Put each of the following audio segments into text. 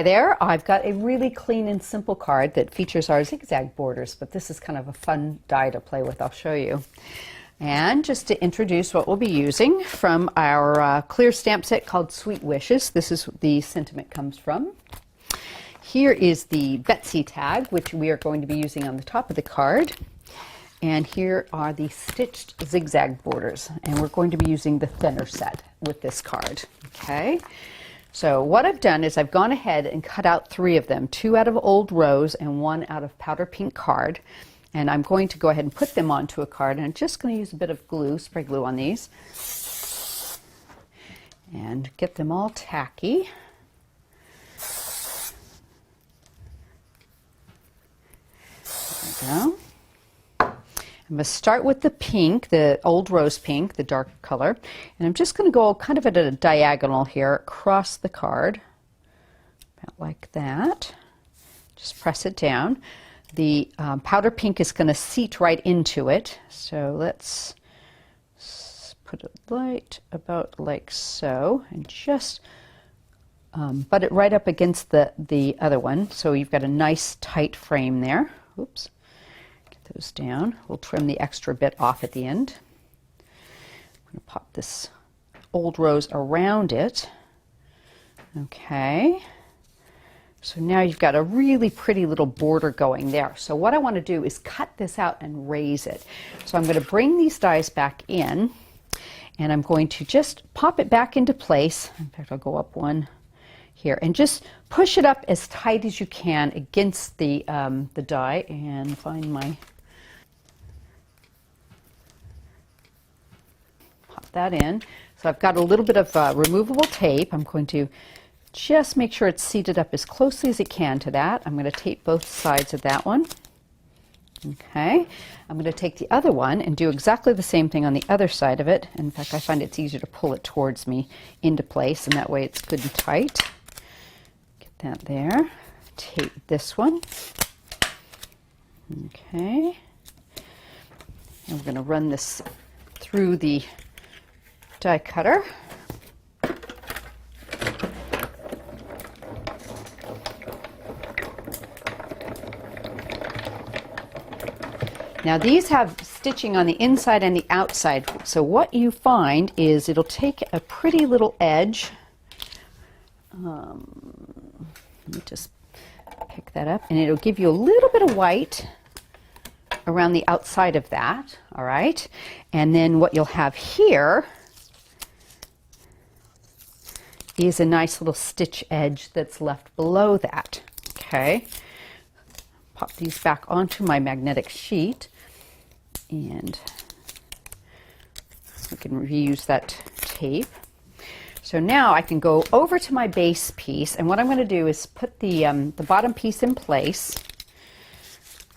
Hi there, I've got a really clean and simple card that features our zigzag borders, but this is kind of a fun die to play with. I'll show you. And just to introduce what we'll be using from our clear stamp set called Sweet Wishes. This is the sentiment comes from. Here is the Betsy tag, which we are going to be using on the top of the card. And here are the stitched zigzag borders. And we're going to be using the thinner set with this card. Okay. So what I've done is I've gone ahead and cut out 3 of them, 2 out of Old Rose and 1 out of Powder Pink card. And I'm going to go ahead and put them onto a card, and I'm just going to use a bit of glue, spray glue on these, and get them all tacky. There we go. I'm going to start with the pink, the Old Rose pink, the dark color, and I'm just going to go kind of at a diagonal here across the card, about like that. Just press it down. The powder pink is going to seat right into it, so let's put it right about like so, and just butt it right up against the other one, so you've got a nice tight frame there. Oops. Those down. We'll trim the extra bit off at the end. I'm going to pop this Old Rose around it. Okay. So now you've got a really pretty little border going there. So what I want to do is cut this out and raise it. So I'm going to bring these dies back in, and I'm going to just pop it back into place. In fact, I'll go up one here and just push it up as tight as you can against the die, and find my that in. So I've got a little bit of removable tape. I'm going to just make sure it's seated up as closely as it can to that. I'm going to tape both sides of that one. Okay. I'm going to take the other one and do exactly the same thing on the other side of it. In fact, I find it's easier to pull it towards me into place, and that way it's good and tight. Get that there. Tape this one. Okay. And we're going to run this through the die cutter. Now these have stitching on the inside and the outside, so what you find is it'll take a pretty little edge. Let me just pick that up, and it'll give you a little bit of white around the outside of that, all right? And then what you'll have here is a nice little stitch edge that's left below that. Okay, pop these back onto my magnetic sheet, and we can reuse that tape. So now I can go over to my base piece, and what I'm going to do is put the bottom piece in place.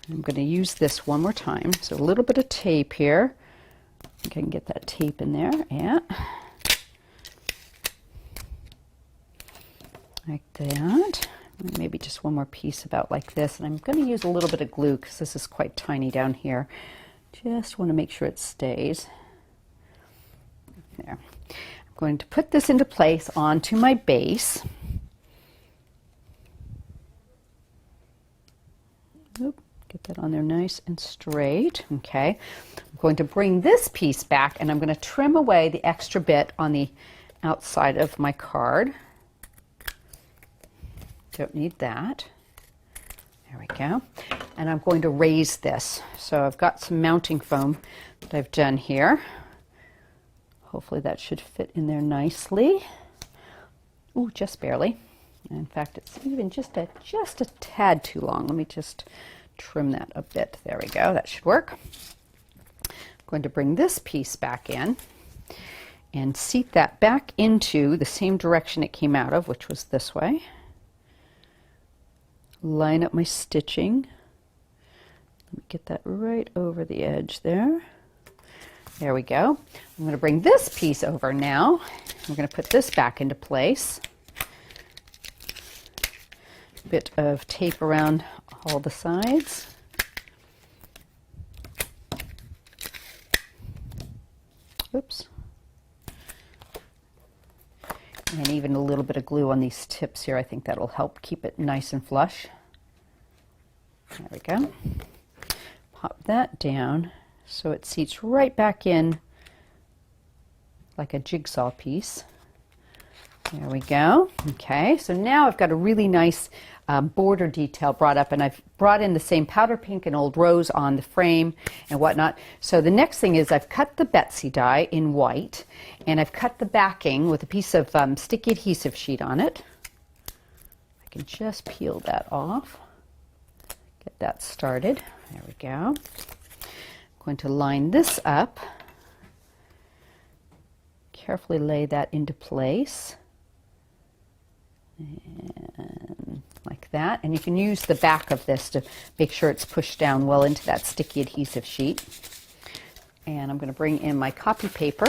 I'm going to use this one more time. So a little bit of tape here. I think I can get that tape in there. Yeah. Like that. Maybe just one more piece about like this. And I'm going to use a little bit of glue because this is quite tiny down here. Just want to make sure it stays. There. I'm going to put this into place onto my base. Oop, get that on there nice and straight. Okay. I'm going to bring this piece back, and I'm going to trim away the extra bit on the outside of my card. Don't need that. There we go. And I'm going to raise this. So I've got some mounting foam that I've done here. Hopefully that should fit in there nicely. Ooh, just barely. In fact, it's even just a tad too long. Let me just trim that a bit. There we go. That should work. I'm going to bring this piece back in and seat that back into the same direction it came out of, which was this way. Line up my stitching. Let me get that right over the edge there. There we go. I'm going to bring this piece over now. We're going to put this back into place. A bit of tape around all the sides. Oops. And even a little bit of glue on these tips here. I think that'll help keep it nice and flush. There we go. Pop that down so it seats right back in like a jigsaw piece. There we go. Okay, so now I've got a really nice border detail brought up, and I've brought in the same powder pink and Old Rose on the frame and whatnot. So the next thing is I've cut the Betsy die in white, and I've cut the backing with a piece of sticky adhesive sheet on it. I can just peel that off, get that started. There we go. I'm going to line this up, carefully lay that into place. And like that, and you can use the back of this to make sure it's pushed down well into that sticky adhesive sheet. And I'm going to bring in my copy paper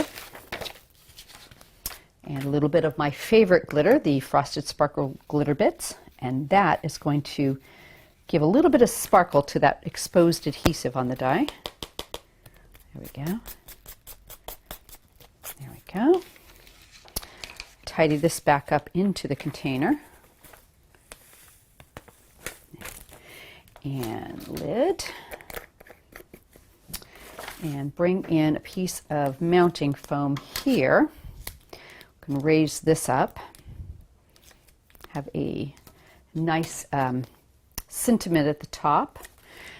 and a little bit of my favorite glitter, the Frosted Sparkle Glitterbitz, and that is going to give a little bit of sparkle to that exposed adhesive on the die. There we go. There we go. Tidy this back up into the container. And lid. And bring in a piece of mounting foam here. We can raise this up. Have a nice sentiment at the top.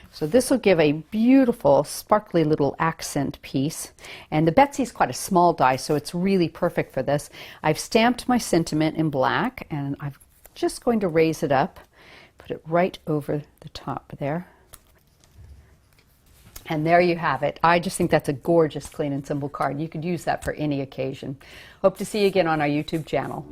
So this will give a beautiful, sparkly little accent piece. And the Betsy is quite a small die, so it's really perfect for this. I've stamped my sentiment in black, and I'm just going to raise it up, put it right over the top there. And there you have it. I just think that's a gorgeous clean and simple card. You could use that for any occasion. Hope to see you again on our YouTube channel.